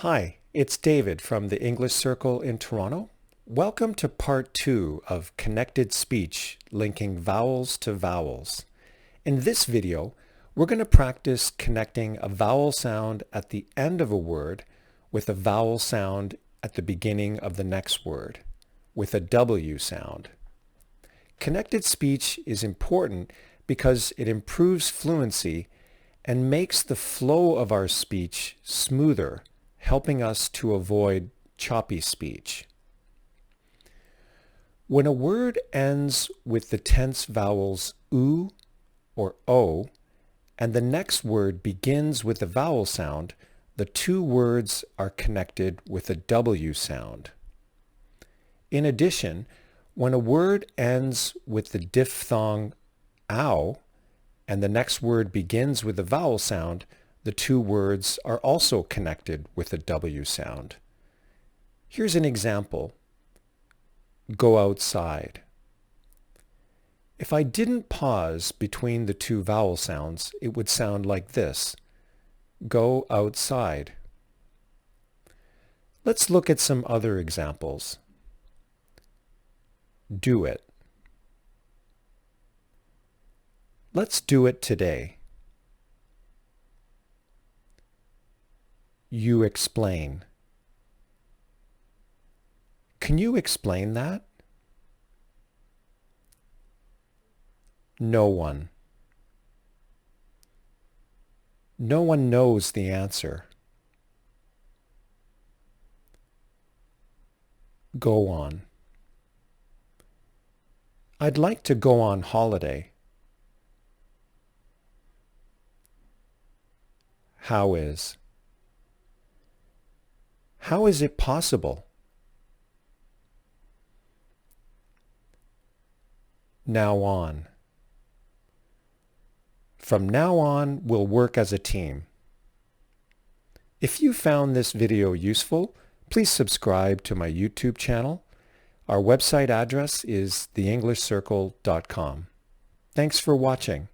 Hi, it's David from the English Circle in Toronto. Welcome to part 2 of Connected Speech, linking vowels to vowels. In this video, we're going to practice connecting a vowel sound at the end of a word with a vowel sound at the beginning of the next word, with a W sound. Connected speech is important because it improves fluency and makes the flow of our speech smoother, helping us to avoid choppy speech. When a word ends with the tense vowels oo or o, and the next word begins with a vowel sound, the two words are connected with a W sound. In addition, when a word ends with the diphthong ow, and the next word begins with a vowel sound, the two words are also connected with a W sound. Here's an example. Go outside. If I didn't pause between the two vowel sounds, it would sound like this. Go outside. Let's look at some other examples. Do it. Let's do it today. You explain. Can you explain that? No one. No one knows the answer. Go on. I'd like to go on holiday. How is? How is it possible? Now on. From now on, we'll work as a team. If you found this video useful, please subscribe to my YouTube channel. Our website address is theenglishcircle.com. Thanks for watching.